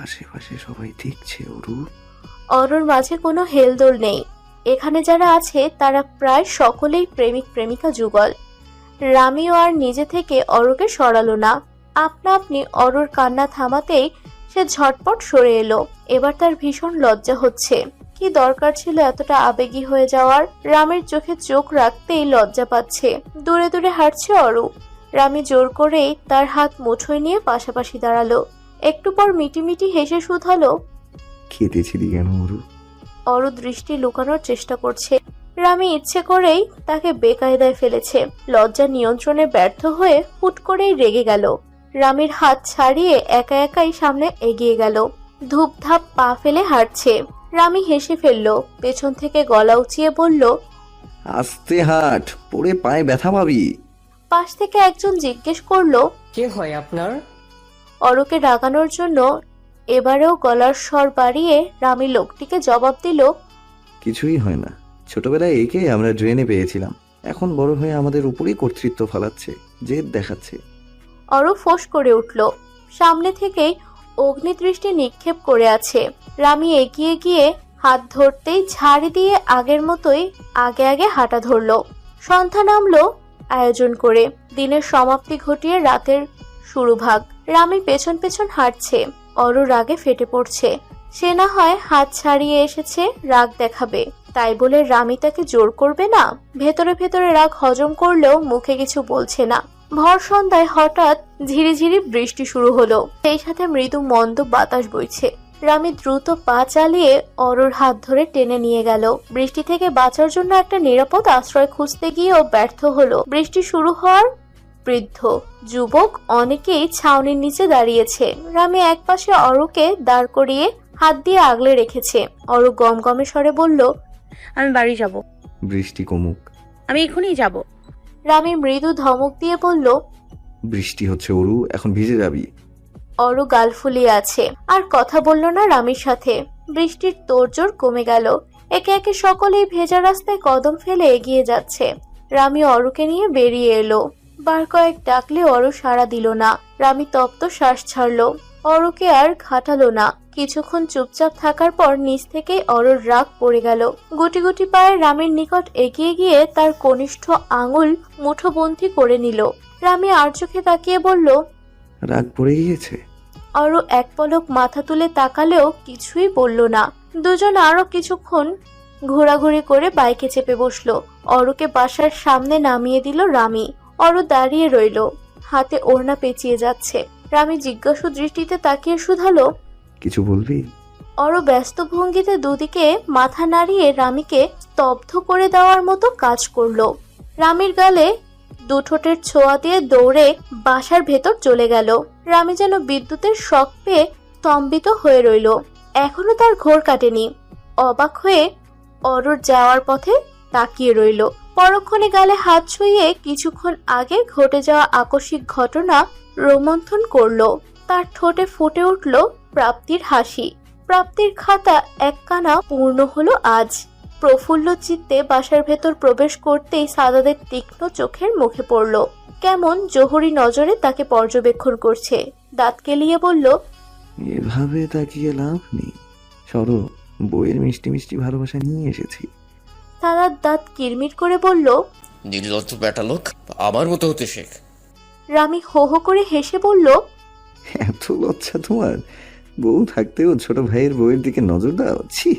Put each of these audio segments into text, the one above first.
আশেপাশে সবাই দেখছে অরু। অরুর মাঝে কোনো হেলদোল নেই। এখানে যারা আছে তারা প্রায় সকলেই প্রেমিক প্রেমিকা যুগল। রামিও আর নিজে থেকে অরুকে সরালো না। আপনা আপনি অরুর কান্না থামাতেই সে ঝটপট সরে এলো। এবার তার ভীষণ লজ্জা হচ্ছে। কি দরকার ছিল এতটা আবেগী হয়ে যাওয়ার? রামের চোখে চোখ রাখতেই লজ্জা পাচ্ছে। দূরে দূরে হাঁটছে অরু। রামি জোর করেই তার হাত মুঠোয় নিয়ে পাশাপাশি দাঁড়ালো। একটু পর মিটিমিটি হেসে শুধালো, খেতেছিলি কেন অরু? অরু দৃষ্টি লুকানোর চেষ্টা করছে। রামি ইচ্ছে করেই তাকে বেকায়দায় ফেলেছে। লজ্জা নিয়ন্ত্রণে ব্যর্থ হয়ে হুট করেই রেগে গেল। রামির হাত ছাড়িয়ে একা একাই সামনে এগিয়ে গেল। ধূপধাপ পা ফেলে হাঁটছে। রামি হেসে ফেলল। পেছন থেকে গলা উঁচিয়ে বলল, আস্তে হাঁট, পড়ে পায়ে ব্যথা পাবি। পাশ থেকে একজন জিজ্ঞেস করলো, কে হয় আপনার? অরুকে রাগানোর জন্য এবারেও গলার স্বর বাড়িয়ে রামি লোকটিকে জবাব দিল, কিছুই হয় না, ছোটবেলায় একে আমরা ড্রেনে পেয়েছিলাম, এখন বড় হয়ে আমাদের উপরেই কর্তৃত্ব ফলাচ্ছে, জেদ দেখাচ্ছে। অরু ফোঁস করে উঠল। সামনে থেকেই অগ্নিদৃষ্টি নিক্ষেপ করে আছে। রামি এগিয়ে গিয়ে হাত ধরতেই ঝাড় দিয়ে আগের মতোই আগে আগে হাঁটা ধরল। সন্ধ্যা নামলো আয়োজন করে। দিনের সমাপ্তি ঘটিয়ে রাতের শুরু ভাগ। রামি পেছন পেছন হাঁটছে। অরু রাগে ফেটে পড়ছে। সে না হয় হাত ছাড়িয়ে এসেছে রাগ দেখাবে, তাই বলে রামি তাকে জোর করবে না? ভেতরে ভেতরে রাগ হজম করলেও মুখে কিছু বলছে না। ভর সন্ধ্যায় হঠাৎ ঝিরিঝিরি বৃষ্টি শুরু হলো। সেই সাথে মৃদু মন্দ বাতাস বইছে। রামি দ্রুত পা চালিয়ে অরুর হাত ধরে টেনে নিয়ে গেল। বৃষ্টি থেকে বাঁচার জন্য একটা নিরাপদ আশ্রয় খুঁজতে গিয়েও ব্যর্থ হলো। বৃষ্টি শুরু হওয়ার বৃদ্ধ যুবক অনেকেই ছাউনির নিচে দাঁড়িয়েছে। রামি একপাশে অরুকে দাঁড় করিয়ে হাত দিয়ে আগলে রেখেছে। অরু গমগমে স্বরে বলল, আমি বাড়ি যাব। বৃষ্টি কমুক। আমি এখনই যাব। রামি মৃদু ধমক দিয়ে বলল, বৃষ্টি হচ্ছে অরু, এখন ভিজে যাবি। অরু গাল ফুলিয়ে আছে। আর কথা বলল না রামির সাথে। বৃষ্টির তোড়জোড় কমে গেল। একে একে সকলেই ভেজা রাস্তায় কদম ফেলে এগিয়ে যাচ্ছে। রামি অরুকে নিয়ে বেরিয়ে এলো। বার কয়েক ডাকলে অরু সাড়া দিল না। রামি তপ্ত শ্বাস ছাড়লো। অরুকে আর ঘাটালো না। কিছুক্ষণ চুপচাপ থাকার পর নিচ থেকেই অরুর রাগ পড়ে গেল। গুটি গুটি পায়ে রামির নিকট এগিয়ে গিয়ে তার কনিষ্ঠ আঙুল মুঠোবন্ধী করে নিল। রামি আর চোখে তাকিয়ে বলল, রাগ পড়ে গিয়েছে? অরু এক পলক মাথা তুলে তাকালেও কিছুই বলল না। দুজন আরো কিছুক্ষণ ঘোরাঘুরি করে বাইকে চেপে বসলো। অরুকে বাসার সামনে নামিয়ে দিল রামি। অরু দাঁড়িয়ে রইল, হাতে ওড়না পেঁচিয়ে যাচ্ছে। রামি জিজ্ঞাসু দৃষ্টিতে তাকিয়ে শুধালো, কিছু বলবি? অরু ব্যস্ত ভঙ্গিতে দুদিকে মাথা নাড়িয়ে রামিকে স্তব্ধ করে দেওয়ার মতো কাজ করলো। রামির গালে দুঠোঁটের ছোঁয়া দিয়ে দৌড়ে বাসার ভেতর চলে গেল। রামি যেন বিদ্যুতের শক পেয়ে স্তম্ভিত হয়ে রইল। এখনো তার ঘোর কাটেনি। অবাক হয়ে অরুর যাওয়ার পথে তাকিয়ে রইল। পরক্ষণে গালে হাত ছুঁয়ে কিছুক্ষণ আগে ঘটে যাওয়া আকস্মিক ঘটনা রোমন্থন করলো। তার ঠোঁটে ফুটে উঠল প্রাপ্তির হাসি। প্রাপ্তির খাতা একখানা পূর্ণ হলো আজ। প্রফুল্ল চিত্তে বাসার ভেতর প্রবেশ করতেই সাদাদের তীক্ষ্ণ চোখের মুখে পড়ল। কেমন জহুরি নজরে তাকে পর্যবেক্ষণ করছে। দাঁত কেলিয়ে বলল, এভাবে তাকিয়ে লাভ নেই, সরো, বইয়ের মিষ্টি মিষ্টি ভালোবাসা নিয়ে এসেছি। সাদাত দাঁত কিরমির করে বলল, নির্লজ্জ বেটা লোক, আমার মতো হতে শেখ। রামি হো হো করে হেসে বলল, এত লজ্জা তোমার? বউ থাকতেও ছোট ভাইয়ের বউয়ের দিকে নজর দাও? ছি!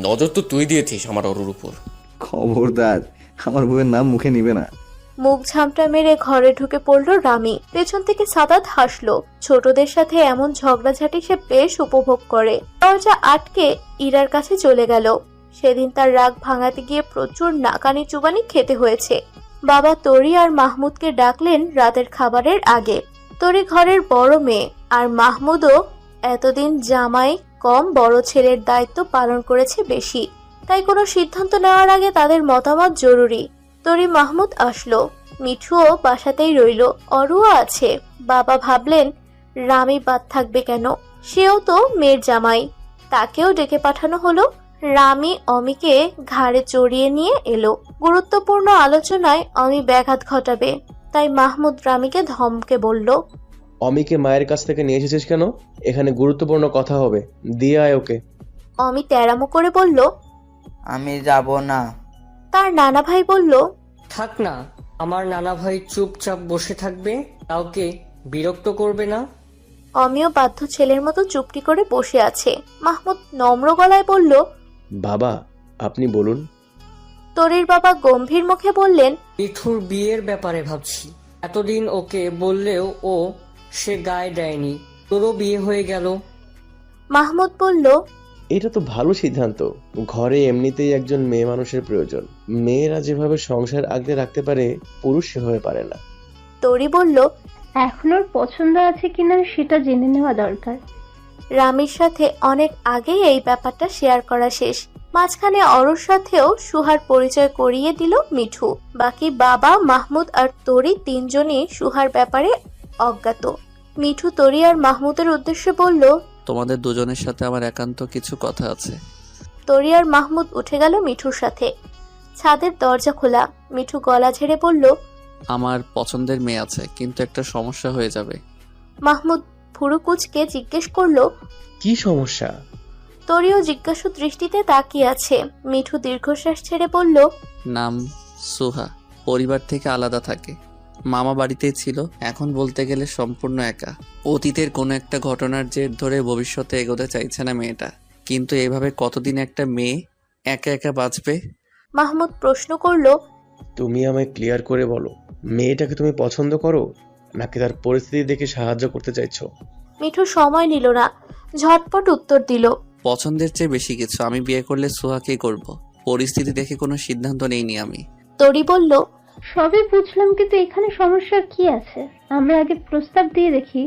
নজর তো তুই দিয়েছিস আমার অরুর উপর। খবরদার, আমার বউয়ের নাম মুখে নিবে না। মুখ ঝামটা মেরে ঘরে ঢুকে পড়ল রামি। পেছন থেকে সাদাত হাসলো। ছোটদের সাথে এমন ঝগড়াঝাটি সে বেশ উপভোগ করে। দরজা আটকে ইরার কাছে চলে গেল। সেদিন তার রাগ ভাঙাতে গিয়ে প্রচুর নাকানি চুবানি খেতে হয়েছে। বাবা তরি আর মাহমুদকে ডাকলেন রাতের খাবারের আগে। তরি ঘরের বড় মেয়ে, আর মাহমুদও এতদিন জামাই কম বড় ছেলের দায়িত্ব পালন করেছে বেশি। তাই কোনো সিদ্ধান্ত নেওয়ার আগে তাদের মতামত জরুরি। তরি মাহমুদ আসলো। মিঠুও বাসাতেই রইল। অরুও আছে। বাবা ভাবলেন রামি বাদ থাকবে কেন, সেও তো মেয়ের জামাই। তাকেও ডেকে পাঠানো হলো। রামি অমিকে ঘাড়ে চড়িয়ে নিয়ে এলো। গুরুত্বপূর্ণ আলোচনায় অমি ব্যাঘাত ঘটাবে, তাই মাহমুদ রামিকে ধমকে বলল, অমিকে মায়ের কাছ থেকে নিয়ে এসেছিস কেন? এখানে গুরুত্বপূর্ণ কথা হবে, দিয়ে আয় ওকে। অমি তেরামো করে বলল। আমি যাব না। তার নানা ভাই বলল। থাক না, আমার নানা ভাই চুপচাপ বসে থাকবে, কাউকে বিরক্ত করবে না। অমিও বাধ্য ছেলের মতো চুপটি করে বসে আছে। মাহমুদ নম্র গলায় বলল। বাবা, আপনি বলুন। তরির বাবা গম্ভীর মুখে বললেন। মিঠুর বিয়ের ব্যাপারে ভাবছি। এতদিন ওকে বললেও সে গায়ে দেয়নি, তোরও বিয়ে হয়ে গেল। মাহমুদ বলল। এটা তো ভালো সিদ্ধান্ত। ঘরে এমনিতেই একজন মেয়ে মানুষের প্রয়োজন। মেয়েরা যেভাবে সংসার আগলে রাখতে পারে, পুরুষ সেভাবে পারে না। তরি বলল। এখন ওর পছন্দ আছে কিনা সেটা জেনে নেওয়া দরকার। রামির সাথে অনেক আগেই এই ব্যাপারটা শেয়ার করা শেষ। মাঝখানে অরুর সাথেও সুহার পরিচয় করিয়ে দিল মিঠু। বাকি বাবা, মাহমুদ আর তরি তিনজনই সুহার ব্যাপারে অজ্ঞাত। মিঠু তরি আর মাহমুদের উদ্দেশ্যে বলল। তোমাদের দুজনের সাথে আমার একান্ত কিছু কথা আছে। তরি আর মাহমুদ উঠে গেল মিঠুর সাথে। ছাদের দরজা খোলা। মিঠু গলা ঝেড়ে বলল। আমার পছন্দের মেয়ে আছে, কিন্তু একটা সমস্যা হয়ে যাবে। মাহমুদ ভুরু কুচকে জিজ্ঞেস করলো। কি সমস্যা? তরিও জিজ্ঞাসু দৃষ্টিতে তাকিয়ে আছে। মিঠু দীর্ঘশ্বাস ছেড়ে বলল। নাম সুহা, পরিবার থেকে আলাদা থাকে, মামা বাড়িতেই ছিল, এখন বলতে গেলে সম্পূর্ণ একা। অতীতের কোনো একটা ঘটনার জের ধরে ভবিষ্যতে এগোতে চাইছে না মেয়েটা, কিন্তু এভাবে কতদিন একটা মেয়ে একা একা বাঁচবে? মাহমুদ প্রশ্ন করলো। তুমি আমায় ক্লিয়ার করে বলো, মেয়েটাকে তুমি পছন্দ করো নাকি তার পরিস্থিতি দেখে সাহায্য করতে চাইছো? মিঠু সময় নিল না, ঝটপট উত্তর দিল। পছন্দের চেয়ে বেশি কিছু। আমি বিয়ে করলে সুহাকেই করব। পরিস্থিতি দেখে কোনো সিদ্ধান্ত নেইনি আমি। তরি বলল। সবই বুঝলাম, কিন্তু এখানে সমস্যা কি আছে? আমরা আগে প্রস্তাব দিয়ে দেখি।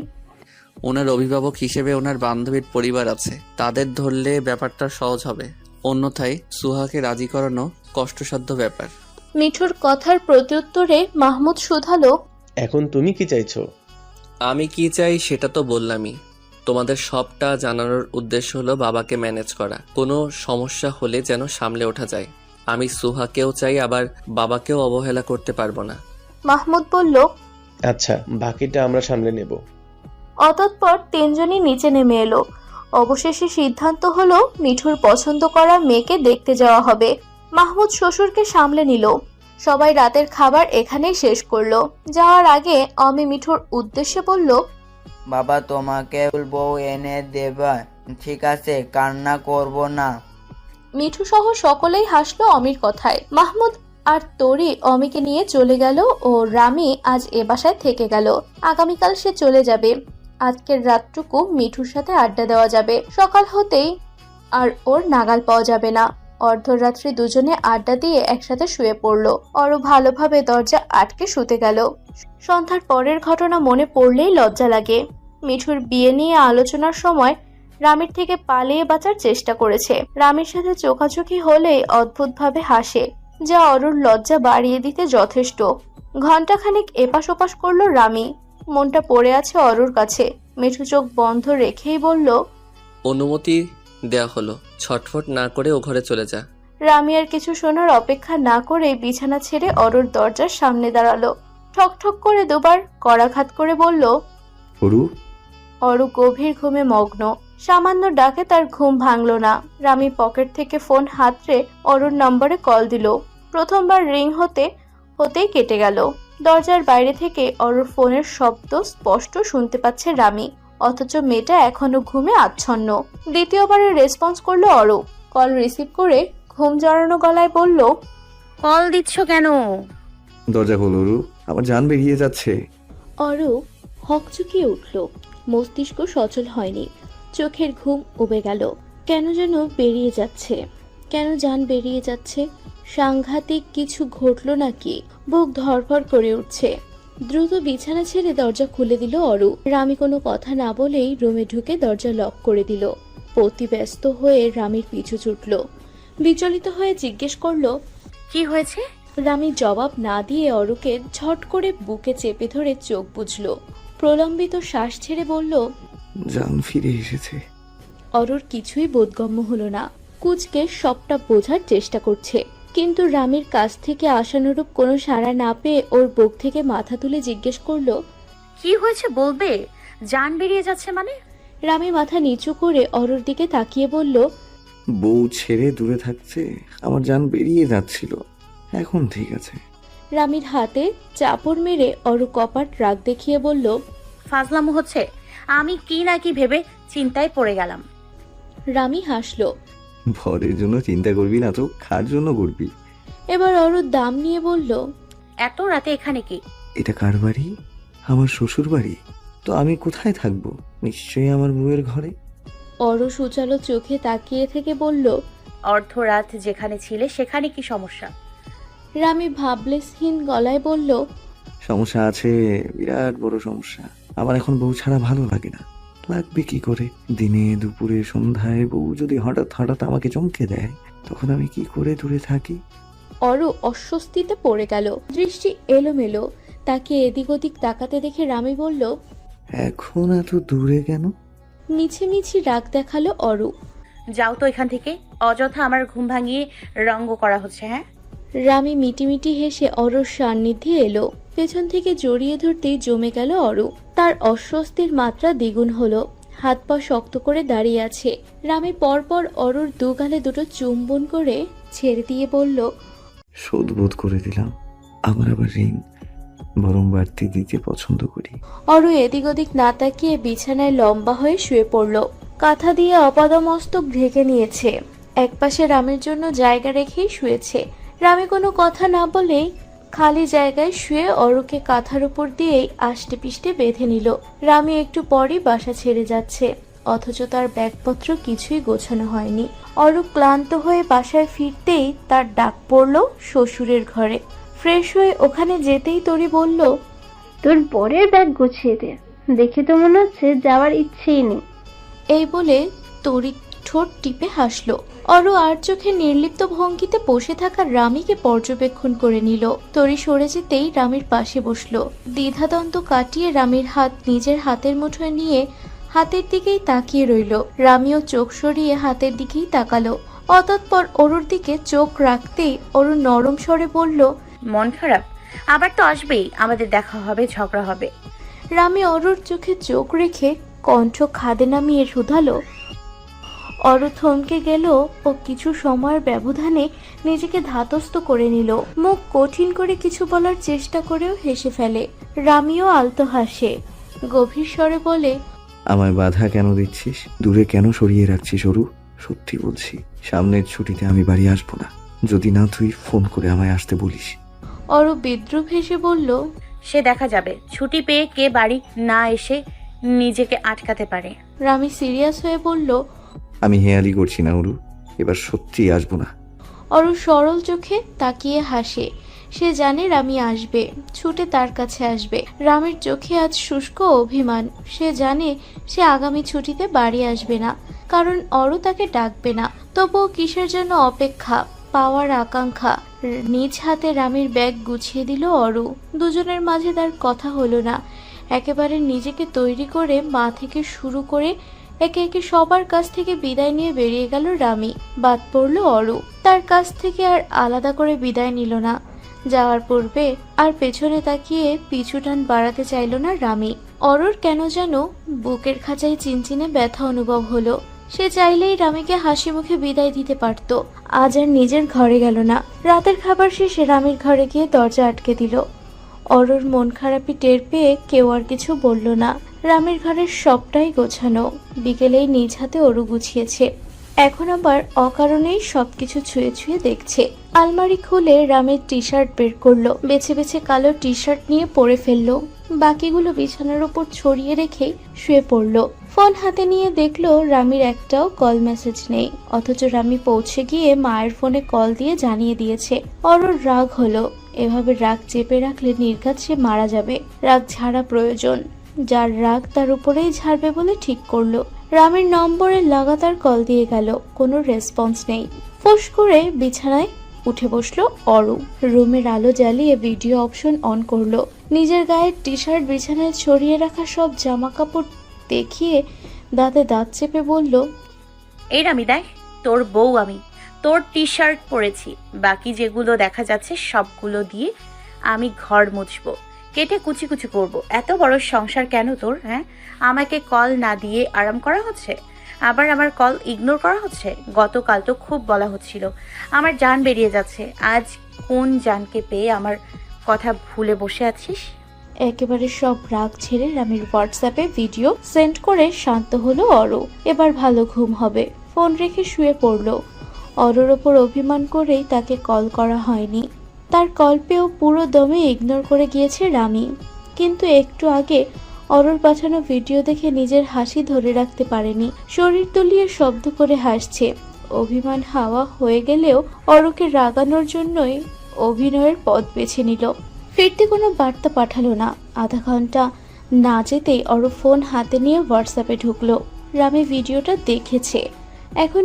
ওনার অভিভাবক হিসেবে ওনার বান্ধবীর পরিবার আছে, তাদের ধরলে ব্যাপারটা সহজ হবে। অন্যথায় সুহাকে রাজি করানো কষ্টসাধ্য ব্যাপার। মিঠুর কথার প্রত্যুত্তরে মাহমুদ শুধালো। এখন তুমি কি চাইছো? আমি কি চাই সেটা তো বললামই। তোমাদের সবটা জানানোর উদ্দেশ্য হলো বাবাকে ম্যানেজ করা। কোনো সমস্যা হলে যেন সামলে ওঠা যায়। আমি সুহাকেও চাই, আবার বাবাকেও অবহেলা করতে পারবো না। মাহমুদ বলল। আচ্ছা, বাকিটা আমরা সামলে নেব। অতঃপর তিনজনই নিচে নেমে এলো। অবশেষে সিদ্ধান্ত হলো মিঠুর পছন্দ করা মেয়েকে দেখতে যাওয়া হবে। মাহমুদ শ্বশুরকে সামলে নিল। সবাই রাতের খাবার এখানেই শেষ করলো। যাওয়ার আগে অমি মিঠুর উদ্দেশ্যে বলল। বাবা তোমাকে বউ এনে দেবা, ঠিক আছে? কান্না করব না। মিঠু সহ সকলেই হাসলো অমির কথায়। মাহমুদ আর তরি অমিকে নিয়ে চলে গেল ও রামি আজ এ বাসায় থেকে গেল। আগামীকাল সে চলে যাবে। আজকের রাতটুকু মিঠুর সাথে আড্ডা দেওয়া যাবে। সকাল হতেই আর ওর নাগাল পাওয়া যাবে না। অর্ধরাত্রি দুজনে আড্ডা দিয়ে একসাথে শুয়ে পড়লো। অরু ভালোভাবে দরজা আটকে শুতে গেল। সন্ধ্যার পরের ঘটনা মনে পড়লেই লজ্জা লাগে। মিঠুর বিয়ে নিয়ে আলোচনার সময় রামির থেকে পালিয়ে বাঁচার চেষ্টা করেছে। রামির সাথে চোখাচোখি হলেই অদ্ভুতভাবে হাসে, যা অরুর লজ্জা বাড়িয়ে দিতে যথেষ্ট। ঘণ্টাখানিক এপাশ ওপাশ করলো রামি। মনটা পড়ে আছে অরুর কাছে। মিঠু চোখ বন্ধ রেখেই বলল। অনুমতি দেয়া হলো, ছটফট না করে ও ঘরে চলে যা। রামি আর কিছু শোনার অপেক্ষা না করে বিছানা ছেড়ে অরুর দরজার সামনে দাঁড়ালো। ঠক ঠক করে দুবার করাঘাত করে বলল। অরু। অরু গভীর ঘুমে মগ্ন। সামান্য ডাকে তার ঘুম ভাঙল না। রামি পকেট থেকে ফোন হাতড়ে অরুর নম্বরে কল দিল। প্রথমবার রিং হতেই কেটে গেল। দরজার বাইরে থেকে অরুর ফোনের শব্দ স্পষ্ট শুনতে পাচ্ছে রামি, অথচ মেয়েটা এখনো ঘুমে আচ্ছন্ন। দ্বিতীয়বারের রেসপন্স করলো অরু। কল রিসিভ করে ঘুম জড়ানো গলায় বলল। কল দিচ্ছ কেন? দরজা খোল অরু, আমার জান বেরিয়ে যাচ্ছে। অরু হকচকিয়ে উঠল। মস্তিষ্ক সচল হয়নি। চোখের ঘুম উবে গেল। কেন যেন বেরিয়ে যাচ্ছে, কেন জান বেরিয়ে যাচ্ছে। সাংঘাতিক কিছু ঘটল নাকি? বুক ধড়ফড় করে উঠছে। দ্রুত বিছানা ছেড়ে দরজা খুলে দিল অরু। রামি কোনো কথা না বলেই রুমে ঢুকে দরজা লক করে দিল। পতি ব্যস্ত হয়ে রামির পিছু ছুটল। বিচলিত হয়ে জিজ্ঞেস করলো। কি হয়েছে? রামি জবাব না দিয়ে অরুকে ঝট করে বুকে চেপে ধরে চোখ বুঝল। প্রলম্বিত শ্বাস ছেড়ে বলল। জান ফিরে এসেছে। অরুর কিছুই বোধগম্য হলো না। কুচকে সবটা বোঝার চেষ্টা করছে, কিন্তু রামির কাছ থেকে আশানুরূপ কোনো সাড়া না পেয়ে ওর বুক থেকে মাথা তুলে জিজ্ঞেস করলো। কি হয়েছে বলবে? জান বেরিয়ে যাচ্ছে মানে? রামি মাথা নিচু করে অরুর দিকে তাকিয়ে বলল, বউ ছেড়ে দূরে থাকছে, আমার জান বেরিয়ে যাচ্ছিল, এখন ঠিক আছে। রামির হাতে চাপড় মেরে অরু কপাট রাগ দেখিয়ে বলল, ফাজলামো হচ্ছে। আমি কি না কি ভেবে চিন্তায় পড়ে গেলাম। রামি হাসলো। ভরের জন্য চিন্তা করবি না তো কার জন্য করবি? এবার অরুর দাম নিয়ে বলল, এত রাতে এখানে কি? এটা কার বাড়ি? আমার শ্বশুর বাড়ি। তো আমি কোথায় থাকবো? নিশ্চয়ই আমার বউয়ের ঘরে। অরু সুচালো চোখে তাকিয়ে থেকে বলল, অর্ধরাত যেখানে ছিলে সেখানে কি সমস্যা? রামি ভাবলেসহীন গলায় বলল, সমস্যা আছে, বিরাট বড় সমস্যা। আমার এখন বউ ছাড়া ভালো লাগে না। লাগবে কি করে? দিনে দুপুরে সন্ধ্যায় বউ যদি হঠাৎ হঠাৎ আমাকে চমকে দেয়, তখন আমি কি করে দূরে থাকি? অরু অস্বস্তিতে পড়ে গেল। দৃষ্টি এলোমেলো, তাকে এদিক ওদিক তাকাতে দেখে রামি বলল, এখন এত দূরে কেন? মিছিমিছি রাগ দেখালো অরু। যাও তো এখান থেকে, অযথা আমার ঘুম ভাঙিয়ে রঙ্গ করা হচ্ছে। হ্যাঁ, রামি মিটিমিটি হেসে অরুর সান্নিধ্যে এলো। পেছন থেকে জড়িয়ে ধরতেই জমে গেল অরু। তার অস্বস্তির মাত্রা দ্বিগুণ হলো। হাত পা শক্ত করে দাঁড়িয়ে আছে। রামি পরপর অরুর দুগালে দুটো চুম্বন করে ছেড়ে দিয়ে বলল, শোধবোধ করে দিলাম, আমার আবার ঋণ, বরং বাড়তি দিতে পছন্দ করি। অরু এদিক ওদিক না তাকিয়ে বিছানায় লম্বা হয়ে শুয়ে পড়ল। কাঁথা দিয়ে অপাদমস্তক ঢেকে নিয়েছে। একপাশে রামের জন্য জায়গা রেখেই শুয়েছে। রামি কোনো কথা না বলেই খালি জায়গায় শুয়ে অরুকে কাঁথার উপর দিয়েই আষ্টে পিষ্টে বেঁধে নিল। রামি একটু পরই বাসা ছেড়ে যাচ্ছে, অথচ তার ব্যাগপত্র কিছুই গোছানো হয়নি। অরু ক্লান্ত হয়ে বাসায় ফিরতেই তার ডাক পড়ল শ্বশুরের ঘরে। ফ্রেশ হয়ে ওখানে যেতেই তরি বলল, তোর বরের ব্যাগ গুছিয়ে দে, দেখে তো মনে হচ্ছে যাওয়ার ইচ্ছেই নেই। এই বলে তরি ঠোঁট টিপে হাসলো। অরু আর চোখে নির্লিপ্ত ভঙ্গিতে বসে থাকা রামিকে পর্যবেক্ষণ করে নিল। তরি সরে যেতেই রামির পাশে বসলো। দ্বিধাদ্বন্দ্ব কাটিয়ে রামির হাত নিজের হাতের মুঠোয় নিয়ে হাতের দিকেই তাকিয়ে রইল। রামিও চোখ সরিয়ে হাতের দিকেই তাকালো। অতঃপর অরুর দিকে চোখ রাখতেই অরু নরম স্বরে বলল, মন খারাপ? আবার তো আসবেই, আমাদের দেখা হবে, ঝগড়া হবে। রামি অরুর চোখে চোখ রেখে কণ্ঠ খাদে নামিয়ে শুধালো। অরু থমকে গেল ও কিছু সময়ের ব্যবধানে নিজেকে ধাতস্থ করে নিল। মুখ কঠিন করে কিছু বলার চেষ্টা করেও হেসে ফেলে। রামিও আলতো হাসে, গভীর স্বরে বলে, আমায় বাধা কেন দিচ্ছিস? দূরে কেন সরিয়ে রাখছিস অরু? সত্যি বলছি, সামনের ছুটিতে আমি বাড়ি আসবো না, যদি না তুই ফোন করে আমায় আসতে বলিস। অরু বিদ্রুপ হেসে বলল, সে দেখা যাবে। ছুটি পেয়ে কে বাড়ি না এসে নিজেকে আটকাতে পারে। রামি সিরিয়াস হয়ে বলল, আমি হেয়ালি করছি না অরু, এবার সত্যি আসবো না। অরু সরল চোখে তাকিয়ে হাসে। সে জানে রামি আসবে, ছুটে তার কাছে আসবে। রামির চোখে আজ শুষ্ক অভিমান। সে জানে সে আগামী ছুটিতে বাড়ি আসবে না, কারণ অরু তাকে ডাকবে না। তবুও কিসের জন্য অপেক্ষা, পাওয়ার আকাঙ্ক্ষা। নিজ হাতে রামির ব্যাগ গুছিয়ে দিল অরু। দুজনের মাঝে তার কথা হলো না। একেবারে নিজেকে তৈরি করে মা থেকে শুরু করে একে একে সবার কাছ থেকে বিদায় নিয়ে বেরিয়ে গেল রামি। বাদ পড়ল অরু। তার কাছ থেকে আর আলাদা করে বিদায় নিল না। যাওয়ার পূর্বে আর পেছনে তাকিয়ে পিছু টান বাড়াতে চাইল না রামি। অরুর কেন যেন বুকের খাঁচায় চিনচিনে ব্যথা অনুভব হলো। সে চাইলেই রামিকে হাসি মুখে বিদায় দিতে পারত। আজ আর নিজের ঘরে গেল না। রাতের খাবার শেষে রামির ঘরে গিয়ে দরজা আটকে দিল। অরুর মন খারাপি টের পেয়ে কেউ আর কিছু বলল না। রামির ঘরের সবটাই গোছানো। বিকেলেই নিজ হাতে অরু গুছিয়েছে। এখন আবার অকারণেই সবকিছু ছুঁয়ে ছুঁয়ে দেখছে। আলমারি খুলে রামের টি শার্ট বের করলো। বেছে বেছে কালো টি শার্ট নিয়ে পরে ফেললো। বাকিগুলো বিছানার উপর ছড়িয়ে রেখেই শুয়ে পড়লো। ফোন হাতে নিয়ে দেখলো রামির একটাও কল মেসেজ নেই, অথচ রামি পৌঁছে গিয়ে মায়ের ফোনে কল দিয়ে জানিয়ে দিয়েছে। অরুর রাগ হলো। এভাবে রাগ চেপে রাখলে নির্ঘাত সে মারা যাবে। রাগ ঝাড়া প্রয়োজন। যার রাগ তার উপরেই ঝাড়বে বলে ঠিক করলো। রামের নম্বরে লাগাতার কল দিয়ে গেল, কোনো রেসপন্স নেই। ফোঁস করে বিছানায় উঠে বসলো অরু। রুমের আলো জ্বালিয়ে ভিডিও অপশন অন করলো। নিজের গায়ের টি শার্ট বিছানায় ছড়িয়ে রাখা সব জামা কাপড় দেখিয়ে দাঁতে দাঁত চেপে বলল, এই রামি দেখ, তোর বউ আমি। তোর টি শার্ট পরেছি, বাকি যেগুলো দেখা যাচ্ছে সবগুলো দিয়ে আমি ঘর মুছবো। কেটে কুচি কুচি করব। এত বড় সংসার কেন তোর? হ্যাঁ, আমাকে কল না দিয়ে আরাম করা হচ্ছে, আবার আমার কল ইগনোর করা হচ্ছে। গতকাল তো খুব বলা হচ্ছিল আমার জান বেরিয়ে যাচ্ছে, আজ কোন জানকে পেয়ে আমার কথা ভুলে বসে আছিস? একেবারে সব রাগ ছেড়ে রামির হোয়াটসঅ্যাপে ভিডিও সেন্ড করে শান্ত হলো অরু। এবার ভালো ঘুম হবে। ফোন রেখে শুয়ে পড়ল। অরুর ওপর অভিমান করেই তাকে কল করা হয়নি। তার কল পেয়েও পুরো দমে ইগনোর করে গিয়েছে রামি। কিন্তু একটু আগে অরুর পাঠানো ভিডিও দেখে নিজের হাসি ধরে রাখতে পারেনি। শরীর দুলিয়ে শব্দ করে হাসছে। অভিমান হাওয়া হয়ে গেলেও অরুকে রাগানোর জন্যই অভিনয়ের পথ বেছে নিল। ফিরতে কোনো বার্তা পাঠালো না। আধা ঘন্টা না যেতেই অরু ফোন হাতে নিয়ে হোয়াটসঅ্যাপে ঢুকলো। রামি ভিডিওটা দেখেছে। এখন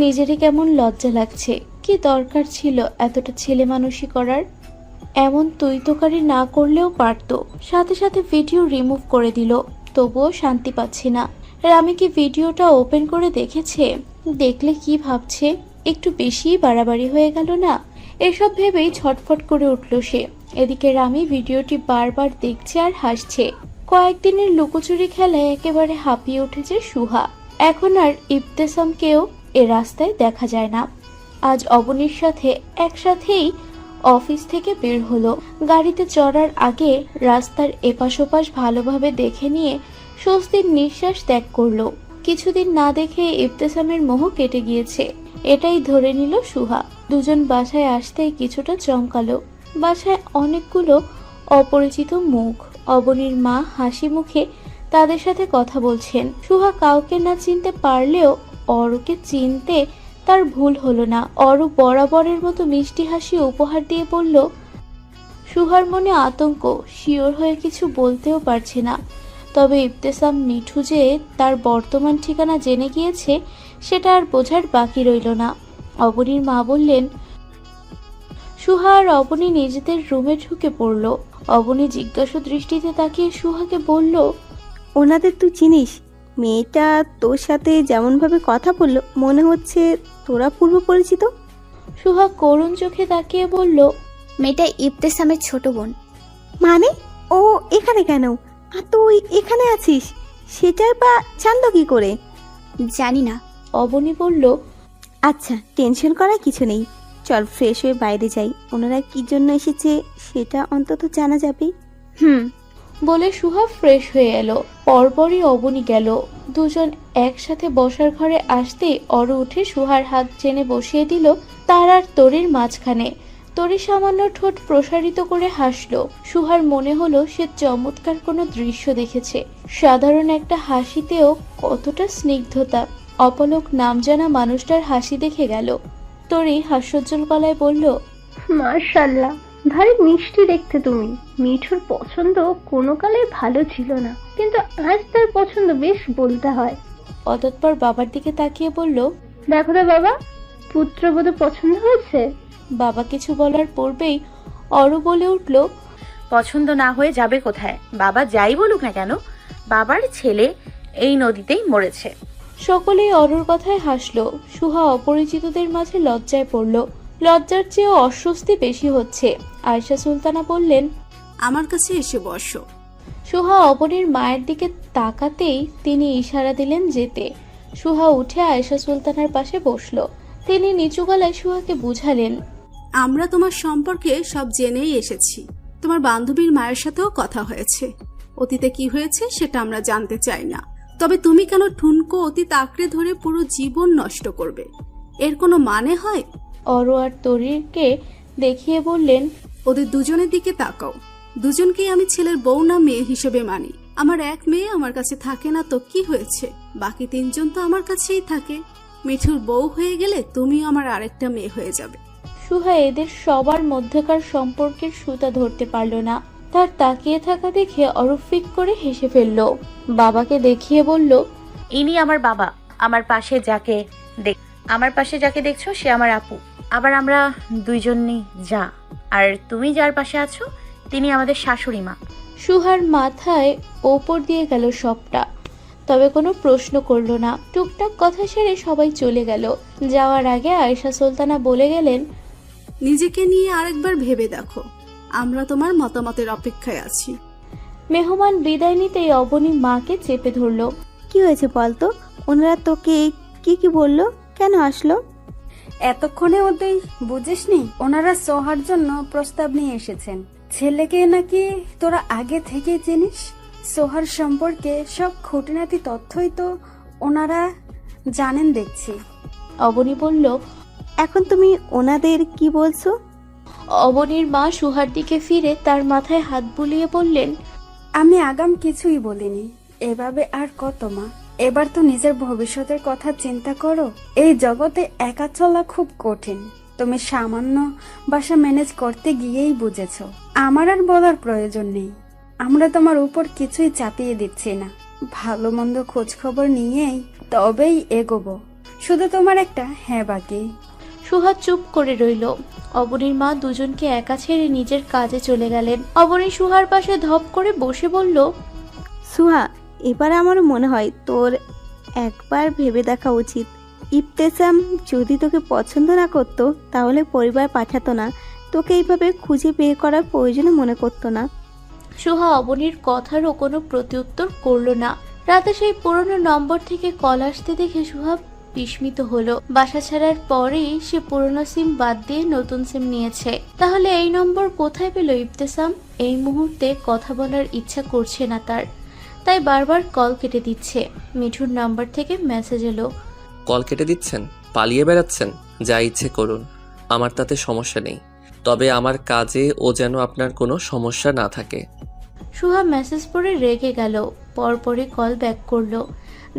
নিজেরই কেমন লজ্জা লাগছে। কি দরকার ছিল এতটা ছেলে মানুষই করার? এমন তুই তোকারি না করলেও পারতো। সাথে সাথে ভিডিও রিমুভ করে দিল। তবুও শান্তি পাচ্ছি না। রামি কি ভিডিওটা ওপেন করে দেখেছে? দেখলে কি ভাবছে? একটু বেশিই বাড়াবাড়ি হয়ে গেল না? এসব ভেবেই ছটফট করে উঠল সে। এদিকে রামি ভিডিওটি বারবার দেখছে আর হাসছে। কয়েকদিনের লুকোচুরি খেলায় একেবারে হাঁপিয়ে উঠেছে সুহা। এখন আর ইবতেসামকেও এ রাস্তায় দেখা যায় না। আজ অবনীর সাথে একসাথেই অফিস থেকে বের হলো। গাড়িতে চড়ার আগে রাস্তার এপাশ ওপাশ ভালোভাবে দেখে নিয়ে স্বস্তির নিঃশ্বাস ত্যাগ করলো। কিছুদিন না দেখে ইবতেসামের মোহ কেটে গিয়েছে, এটাই ধরে নিল সুহা। দুজন বাসায় আসতেই কিছুটা চমকালো। বাসায় অনেকগুলো অপরিচিত মুখ। অবনীর মা হাসি মুখে তাদের সাথে কথা বলছেন। সুহা কাউকে না চিনতে পারলেও অরুকে চিনতে তার ভুল হলো না। অরু বরাবরের মতো মিষ্টি হাসি উপহার দিয়ে বলল। সুহার মনে আতঙ্ক, শিওর হয়ে কিছু বলতেও পারছে না। তবে ইবতেসাম মিঠু যে তার বর্তমান ঠিকানা জেনে গিয়েছে সেটা আর বোঝার বাকি রইল না। অবনীর মা বললেন। সুহা আর অবনী নিজেদের রুমে ঢুকে পড়ল। অবনী জিজ্ঞাসু দৃষ্টিতে তাকিয়ে সুহাকে বলল, ওনাদের তুই চিনিস? মেয়েটা তোর সাথে যেমনভাবে কথা বললো মনে হচ্ছে তোরা পূর্ব পরিচিত। সুহা করুণ চোখে তাকিয়ে বলল, মেয়েটা ইবতেসামের ছোট বোন। মানে ও এখানে কেন? আর তুই এখানে আছিস সেটাই বা জানলো কি করে? জানি না। অবনী বলল, আচ্ছা টেনশন করার কিছু নেই, চল ফ্রেশ হয়ে বাইরে যাই, ওনারা কি জন্য এসেছে সেটা অন্তত জানা যাবে। বলে সুহা ফ্রেশ হয়ে এলো। পরপরই অবনী গেল। দুজন একসাথে বসার ঘরে আসতেই অরু উঠে সুহার হাত টেনে বসিয়ে দিল তার আর তরির মাঝখানে। তরি সামান্য ঠোঁট প্রসারিত করে হাসলো। সুহার মনে হলো সে চমৎকার কোনো দৃশ্য দেখেছে। সাধারণ একটা হাসিতেও কতটা স্নিগ্ধতা। অপলক নাম জানা মানুষটার হাসি দেখে গেল। তরি হাস্যোজ্জ্বল গলায় বলল, মাশাআল্লাহ, ভারী মিষ্টি দেখতে তুমি। মিঠুর পছন্দ কোনো কালে ভালো ছিল না, কিন্তু আজ তার পছন্দ বেশ বলতে হয়। অতঃপর বাবার দিকে তাকিয়ে বলল, দেখো তো বাবা, পুত্রবধূ পছন্দ হয়েছে? বাবা কিছু বলার পূর্বেই অরু বলে উঠল, পছন্দ না হয়ে যাবে কোথায়? বাবা যাই বলুক না কেন, বাবার ছেলে এই নদীতেই মরেছে। সকলেই অরুর কথায় হাসলো। সুহা অপরিচিতদের মাঝে লজ্জায় পড়ল। লজ্জার চেয়েও অস্বস্তি বেশি হচ্ছে। আয়েশা সুলতানা বললেন, আমার কাছে এসে বসো। সুহা অবনীর মায়ের দিকে তাকাতেই তিনি ইশারা দিলেন যেতে। সুহা উঠে আয়েশা সুলতানার পাশে বসলো। তিনি নিচু গলায় সুহাকে বুঝালেন, আমরা তোমার সম্পর্কে সব জেনেই এসেছি। তোমার বান্ধবীর মায়ের সাথেও কথা হয়েছে। অতীতে কি হয়েছে সেটা আমরা জানতে চাই না, তবে তুমি কেন ঠুনকো অতীত আঁকড়ে ধরে পুরো জীবন নষ্ট করবে? এর কোনো মানে হয়? অরু আর তরিরকে দেখিয়ে বললেন, ওদের দুজনের দিকে তাকাও। দুজনকেই আমি ছেলের বউ না মেয়ে হিসেবে মানি। আমার এক মেয়ে আমার কাছে থাকে না তো কি হয়েছে? বাকি তিনজন তো আমার কাছেই থাকে। মিঠুর বউ হয়ে গেলে তুমিও আমার আরেকটা মেয়ে হয়ে যাবে। সুহা এদের সবার মধ্যকার সম্পর্কের সুতা ধরতে পারল না। তার তাকিয়ে থাকা দেখে অরু ফিক করে হেসে ফেলল। বাবাকে দেখিয়ে বলল, ইনি আমার বাবা। আমার পাশে যাকে দেখছো সে আমার আপু। আবার আমরা দুইজনই যা, আর তুমি যার পাশে আছো তিনি আমাদের শাশুড়ি মা। সুহার মাথায় ওপর দিয়ে গেল সবটা, তবে কোনো প্রশ্ন করল না। টুকটাক কথা সেরে সবাই চলে গেল। যাওয়ার আগে আয়েশা সুলতানা বলে গেলেন, নিজেকে নিয়ে আরেকবার ভেবে দেখো। আমরা তোমার মতামতের অপেক্ষায় আছি। মেহমান বিদায় নিতেই অবনী মাকে চেপে ধরলো। কি হয়েছে বলতো? ওনারা তোকে কি কি বললো? কেন আসলো? এতক্ষণে ওদের বুঝিসনি? ওনারা সোহার জন্য প্রস্তাব নিয়ে এসেছেন। ছেলেকে নাকি তোরা আগে থেকে চিনিস। সোহার সম্পর্কে সব খুঁটিনাটি তথ্যই তো ওনারা জানেন দেখছি। অবনী বলল। এখন তুমি ওনাদের কি বলছো? অবনীর মা সুহার দিকে ফিরে তার মাথায় হাত বুলিয়ে বললেন, আমি আগাম কিছুই বলিনি। এভাবে আর কত মা? এবার তো নিজের ভবিষ্যতের কথা চিন্তা করো। এই জগতে একা চলা খুব কঠিন। তুমি সামান্য বাসা ম্যানেজ করতে গিয়েই বুঝেছ। আমার আর বলার প্রয়োজন নেই। আমরা তোমার উপর কিছুই চাপিয়ে দিচ্ছি না। ভালো মন্দ খোঁজ খবর নিয়েই তবেই এগোবো। শুধু তোমার একটা হ্যাঁ বাকি। সুহা চুপ করে রইল। অবনীর মা দুজনকে একা ছেড়ে নিজের কাজে চলে গেলেন। অবনী সুহার পাশে ধপ করে বসে বলল, সুহা, এবার আমারও মনে হয় তোর একবার ভেবে দেখা উচিত। ইবতেসাম যদি তোকে পছন্দ না করতো তাহলে পরিবার পাঠাতো না, তোকে এইভাবে খুঁজে বের করার প্রয়োজনও মনে করতো না। সুহা অবনীর কথারও কোনো প্রত্যুত্তর করল না। রাতে সেই পুরনো নম্বর থেকে কল আসতে দেখে সুহা বিস্মিত হলো। বাসা ছাড়ার পরেই সে পুরনো সিম বাদ দিয়ে নতুন সিম নিয়েছে। তাহলে এই নম্বর কোথায় পেল ইবতেসাম? এই মুহূর্তে কথা বলার ইচ্ছা করছে না তার, তাই বারবার কল কেটে দিচ্ছে। মিঠুর নাম্বার থেকে মেসেজ এলো। কল কেটে দিচ্ছেন? পালিয়ে বেড়াচ্ছেন? যা ইচ্ছে করুন, আমার তাতে সমস্যা নেই, তবে আমার কাজে ও যেন আপনার কোনো সমস্যা না থাকে। সুহা মেসেজ পড়ে রেগে গেল। পরপরই কল ব্যাক করলো।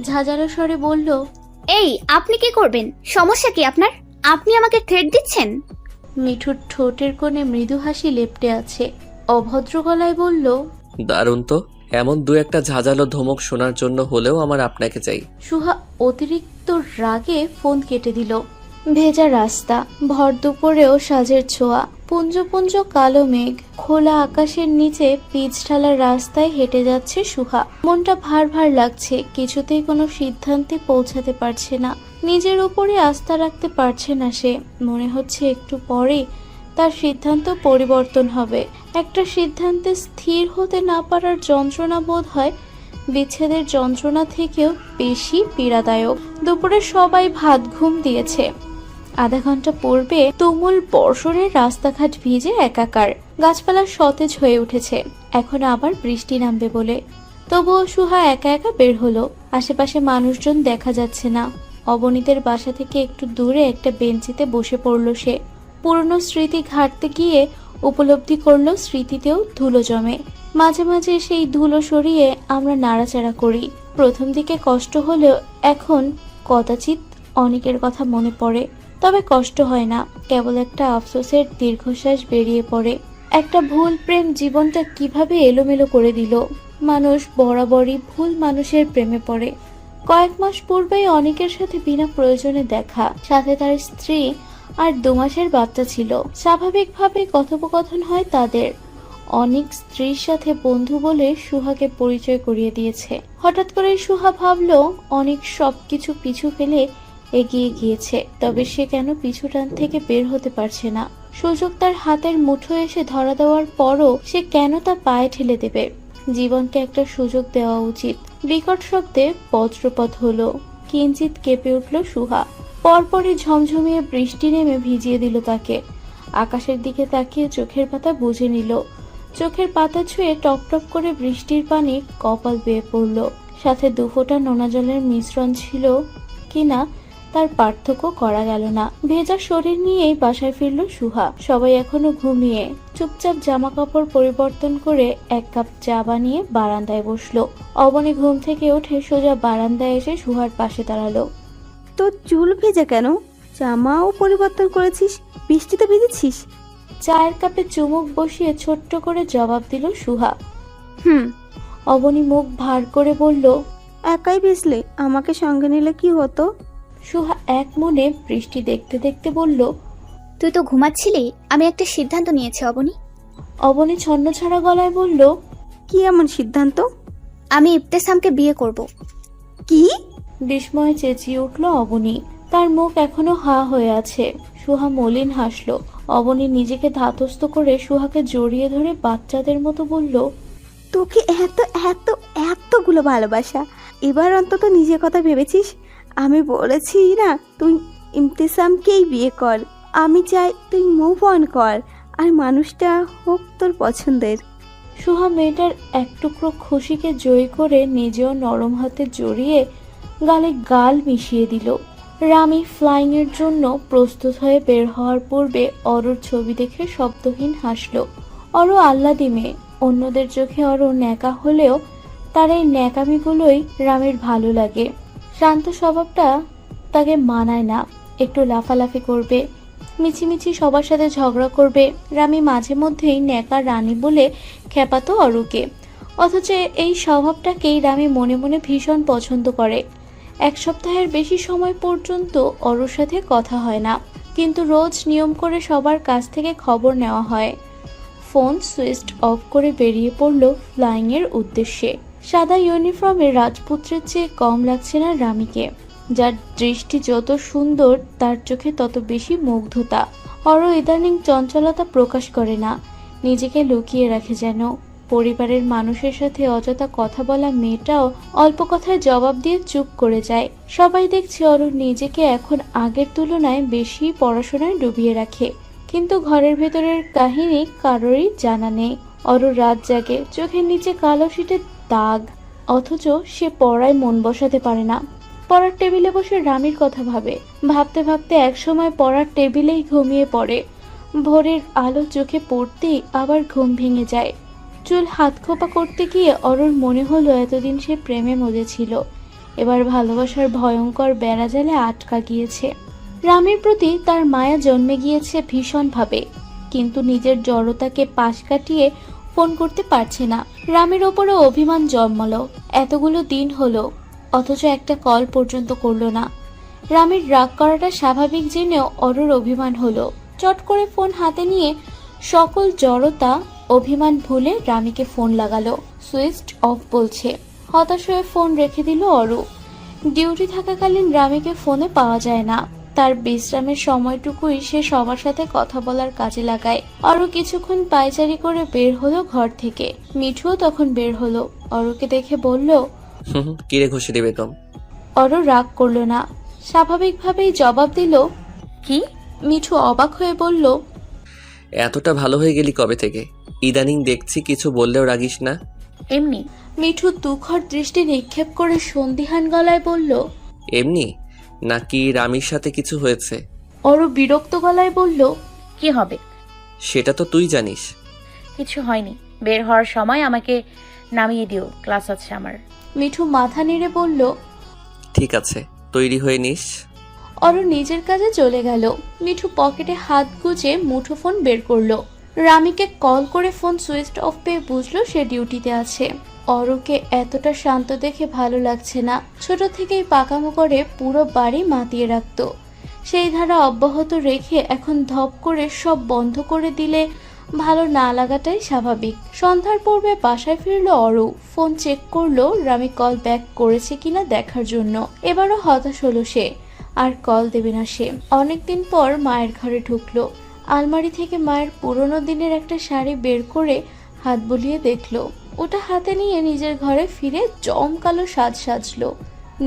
ঝাঁঝালো স্বরে বলল, এই আপনি কি করবেন? সমস্যা কি আপনার? আপনি আমাকে থ্রেট দিচ্ছেন? মিঠুর ঠোঁটের কোণে মৃদু হাসি লেপ্টে আছে। অভদ্র গলায় বলল, দারুণ তো, এমন দু একটা ঝাঁঝালো ধমক শোনার জন্য হলেও আমার আপনাকে চাই। সুহা অতিরিক্ত রাগে ফোন কেটে দিল। ভেজা রাস্তা, ভর দুপুরেও সাজের ছোঁয়া, পুঞ্জ পুঞ্জ কালো মেঘ, খোলা আকাশের নিচে পিচ ঢালা রাস্তায় হেঁটে যাচ্ছে সুহা। মনটা ভার ভার লাগছে, কিছুতেই কোনো সিদ্ধান্তে পৌঁছাতে পারছে না। নিজের উপরে আস্থা রাখতে পারছে না সে। মনে হচ্ছে একটু পরে তার সিদ্ধান্ত পরিবর্তন হবে। একটা সিদ্ধান্তে স্থির হতে না পারার যন্ত্রণা বোধ হয় বিচ্ছেদের যন্ত্রণা থেকেও বেশি পীড়াদায়ক। দুপুরে সবাই ভাত ঘুম দিয়েছে। আধা ঘন্টা পূর্বে তুমুল বর্ষণের রাস্তাঘাট ভিজে একাকার, গাছপালা সতেজ হয়ে উঠেছে। এখন আবার বৃষ্টি নামবে বলে। তবুও সুহা একা একা বের হলো। আশেপাশে মানুষজন দেখা যাচ্ছে না। অবনীদের বাসা থেকে একটু দূরে একটা বেঞ্চিতে বসে পড়ল সে। পুরনো স্মৃতি ঘাঁটতে গিয়ে উপলব্ধি করলো স্মৃতিতেও ধুলো জমে। মাঝে মাঝে সেই ধুলো সরিয়ে আমরা নাড়াচাড়া করি। প্রথম দিকে কষ্ট হলেও এখন কদাচিৎ অনেকের কথা মনে পড়ে। তবে কষ্ট হয় না, কেবল একটা আফসোসের দীর্ঘশ্বাস বেরিয়ে পড়ে। একটা ভুল প্রেম জীবনটা কিভাবে এলোমেলো করে দিল। মানুষ বরাবরই ভুল মানুষের প্রেমে পড়ে। কয়েক মাস পূর্বেই অনেকের সাথে বিনা প্রয়োজনে দেখা, সাথে তার স্ত্রী আর 2 মাসের বাচ্চা ছিল। স্বাভাবিকভাবে কথোপকথন হয় তাদের। অনেক স্ত্রীর সাথে বন্ধু বলে সুহাকে পরিচয় করিয়ে দিয়েছে। হঠাৎ করে সুহা ভাবলো অনেক সবকিছু পিছু ফেলে এগিয়ে গিয়েছে, তবে সে কেন পিছুটান থেকে বের হতে পারছে না। সুযোগ তার হাতের মুঠোয় এসে ধরা দেওয়ার পরও সে কেন তা পায়ে ঠেলে দেবে? জীবনকে একটা সুযোগ দেওয়া উচিত। বিকট শব্দে বজ্রপাত হলো। কিঞ্চিত কেঁপে উঠল সুহা। পরপরই ঝমঝমিয়ে বৃষ্টি নেমে ভিজিয়ে দিল তাকে। আকাশের দিকে তাকিয়ে চোখের পাতা বুঝে নিল। চোখের পাতা ছুঁয়ে টপ টপ করে বৃষ্টির পানি কপাল বেয়ে পড়ল। সাথে 2 ফোঁটা নোনা জলের মিশ্রণ ছিল কিনা তার পার্থক্য করা গেল না। ভেজা শরীর নিয়েই বাসায় ফিরল সুহা। সবাই এখনো ঘুমিয়ে। চুপচাপ জামা কাপড় পরিবর্তন করে 1 কাপ চা বানিয়ে বারান্দায় বসলো। অবনী ঘুম থেকে উঠে সোজা বারান্দায় এসে সুহার পাশে দাঁড়ালো। তোর চুল ভেজা কেন? জামাও পরিবর্তন করেছিস, বৃষ্টিতে ভিজেছিস? চায়ের কাপে চুমুক বসিয়ে ছোট্ট করে জবাব দিল সুহা। অবনী মুখ ভার করে বলল, একাই ভিজলে, আমাকে সঙ্গে নিলে কি হতো? সুহা এক মনে বৃষ্টি দেখতে দেখতে বলল, তুই তো ঘুমাচ্ছিলি। আমি একটা সিদ্ধান্ত নিয়েছি অবনী। অবনী ছন্নছাড়া গলায় বলল, কি এমন সিদ্ধান্ত? আমি ইবতেসামকে বিয়ে করব। কি? বিস্ময়ে চেঁচিয়ে উঠল অবনী। তার মুখ এখনো হা হয়ে আছে। সুহা মলিন হাসলো। অবনী নিজেকে ধাতস্থ করে সুহাকে জড়িয়ে ধরে বাচ্চাদের মতো বলল, তোকে এত এত এতগুলো ভালোবাসা, এবার অন্তত নিজের কথা ভেবেছিস? আমি বলেছি না তুই ইমতিসামকেই বিয়ে কর। আমি চাই তুই মুভ অন কর, আর মানুষটা হোক তোর পছন্দের। সুহা মেয়েটার এক টুকরো খুশিকে জয়ী করে নিজেও নরম হাতে জড়িয়ে গালে গাল মিশিয়ে দিল। রামি ফ্লাইং এর জন্য প্রস্তুত হয়ে বের হওয়ার পূর্বে অরুর ছবি দেখে শব্দহীন হাসলো। অরু আহ্লাদী মেয়ে, অন্যদের চোখে অরু ন্যাকা হলেও তার এই ন্যাকামিগুলোই রামির ভালো লাগে। শান্ত স্বভাবটা তাকে মানায় না। একটু লাফালাফি করবে, মিছিমিছি সবার সাথে ঝগড়া করবে। রামি মাঝে মধ্যেই ন্যাকা রানী বলে খেপাতো অরুকে, অথচ এই স্বভাবটাকেই রামি মনে মনে ভীষণ পছন্দ করে। এক সপ্তাহের বেশি সময় পর্যন্ত অরুর সাথে কথা হয় না, কিন্তু রোজ নিয়ম করে সবার কাছ থেকে খবর নেওয়া হয়। ফোন সুইচ অফ করে বেরিয়ে পড়ল ফ্লাইং এর উদ্দেশ্যে। সাদা ইউনিফর্মে রাজপুত্রের চেয়ে কম লাগছে না রামিকে। যার দৃষ্টি যত সুন্দর তার চোখে তত বেশি মুগ্ধতা। অরু ইদানিং চঞ্চলতা প্রকাশ করে না, নিজেকে লুকিয়ে রাখে যেন। পরিবারের মানুষের সাথে অযথা কথা বলা মেয়েটাও অল্প কথায় জবাব দিয়ে চুপ করে যায়। সবাই দেখছে অরু নিজেকে এখন আগের তুলনায় বেশি পড়াশোনায় ডুবিয়ে রাখে, কিন্তু ঘরের ভেতরের কাহিনী কারোরই জানা নেই। অরু রাত জাগে, চোখের নিচে কালো শীতের দাগ, অথচ সে পড়ায় মন বসাতে পারে না। পড়ার টেবিলে বসে রামির কথা ভাবে, ভাবতে ভাবতে একসময় পড়ার টেবিলেই ঘুমিয়ে পড়ে। ভোরের আলো চোখে পড়তেই আবার ঘুম ভেঙে যায়। চুল হাত খোপা করতে গিয়ে অরুর মনে হলো এতদিন সে প্রেমে মজেছিল, এবার ভালোবাসার ভয়ঙ্কর বেড়াজালে আটকা গিয়েছে। রামের প্রতি তার মায়া জন্মে গিয়েছে ভীষণভাবে, কিন্তু নিজের জড়তাকে পাশ কাটিয়ে ফোন করতে পারছে না। রামের ওপরে অভিমান জন্মালো। এতগুলো দিন হলো, অথচ একটা কল পর্যন্ত করলো না। রামের রাগ করাটা স্বাভাবিক জেনেও অরুর অভিমান হলো। চট করে ফোন হাতে নিয়ে সকল জড়তা অভিমান ভুলে রামিকে ফোন লাগালো। সুইচ অফ বলছে। হতাশ হয়ে ফোন রেখে দিল অরু। ডিউটি থাকাকালীন রামিকে ফোনে পাওয়া যায় না। তার বিশ্রামের সময়টুকুই সে সবার সাথে কথা বলার কাজে লাগায়। অরু কিছুক্ষণ পায়চারি করে বের হলো ঘর থেকে। মিঠুও তখন বের হলো। অরুকে দেখে বলল, কিরে ঘুষি বেগম? অরু রাগ করলো না, স্বাভাবিকভাবেই জবাব দিল, কি? মিঠু অবাক হয়ে বলল, এতটা ভালো হয়ে গেলি কবে থেকে? ইদানিং দেখছি কিছু বললেও রাগিস না। এমনি। মিঠু তুখর দৃষ্টি নিক্ষেপ করে সন্দিহান গলায় বলল, এমনি নাকি রামির সাথে কিছু হয়েছে? অরু বিরক্ত গলায় বলল, কি হবে? সেটা তো তুই জানিস। কিছু হয়নি, বের হওয়ার সময় আমাকে নামিয়ে দিও, ক্লাস আছে আমার। মিঠু মাথা নেড়ে বলল, ঠিক আছে, তৈরি হয়ে নিস। অরু নিজের কাজে চলে গেল। মিঠু পকেটে হাত গুজে মুঠোফোন বের করলো। রামিকে কল করে ফোন সুইচ অফ পেয়ে বুঝলো সে ডিউটিতে আছে। অরুকে এতটা শান্ত দেখে ভালো লাগছে না। ছোট থেকেই পাকামো করে পুরো বাড়ি মাতিয়ে রাখতো। সেই ধারা অব্যাহত রেখে এখন ধপ করে সব বন্ধ করে দিলে ভালো না লাগাটাই স্বাভাবিক। সন্ধ্যার পূর্বে বাসায় ফিরলো অরু। ফোন চেক করলো রামি কল ব্যাক করেছে কিনা দেখার জন্য। এবারও হতাশ হলো সে, আর কল দেবে না সে। অনেকদিন পর মায়ের ঘরে ঢুকলো। আলমারি থেকে মায়ের পুরনো দিনের একটা শাড়ি বের করে হাত বুলিয়ে দেখলো। ওটা হাতে নিয়ে নিজের ঘরে ফিরে জমকালো সাজলো।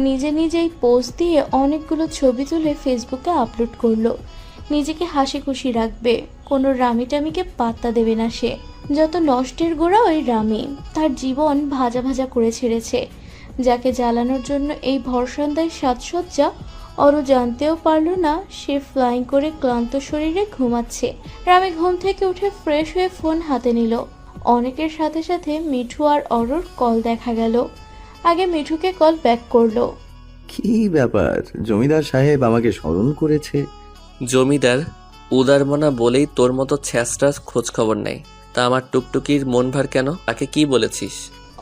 নিজে নিজেই পোজ দিয়ে অনেকগুলো ছবি তুলে ফেসবুকে আপলোড করলো। নিজেকে হাসি খুশি রাখবে, কোনো রামিটামিকে পাত্তা দেবে না সে। যত নষ্টের গোড়া ওই রামি। তার জীবন ভাজা ভাজা করে ছেড়েছে। যাকে জ্বালানোর জন্য এই ভরসন্ধ্যায় সাজসজ্জা, অরু জানতেও পারলো না সে ফ্লাইং করে ক্লান্ত শরীরে ঘুমাচ্ছে। রামি ঘুম থেকে উঠে ফ্রেশ হয়ে ফোন হাতে নিল। অনেকের সাথে সাথে মিঠু আর অরুর কল দেখা গেল। আগে মিঠুকে কল ব্যাক করলো। কি ব্যাপার, জমিদার সাহেব আমাকে স্মরণ করেছে? জমিদার উদারমনা বলেই তোর মতো ছ্যাঁচড়া খোঁজ খবর নেই। তা আমার টুকটুকির মন ভার কেন? তাকে কি বলেছিস?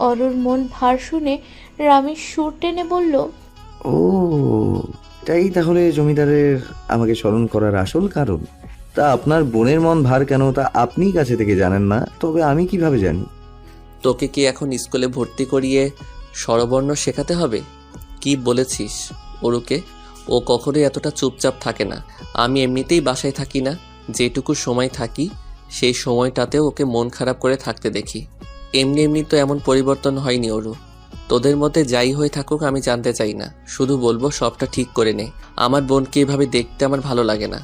অরুর মন ভার শুনে রামি সুর টেনে বলল, ও, এটাই তাহলে জমিদারের আমাকে স্মরণ করার আসল কারণ। তা আপনার বোনের মন ভার কেন তা আপনি কাছে থেকে জানেন না, তবে আমি কিভাবে জানি? তোকে কি এখন স্কুলে ভর্তি করিয়ে স্বরবর্ণ শেখাতে হবে? কি বলেছিস অরুকে? ও কখনোই এতটা চুপচাপ থাকে না। আমি এমনিতেই বাসায় থাকি না, যেটুকু সময় থাকি সেই সময়টাতেও ওকে মন খারাপ করে থাকতে দেখি। এমনি এমনি তো এমন পরিবর্তন হয়নি ওরও। তোদের মতে যাই হয়ে থাকুক আমি জানতে চাই না, শুধু বলবো সবটা ঠিক করে নে। আমার বোনকে এভাবে দেখতে আমার ভালো লাগে না।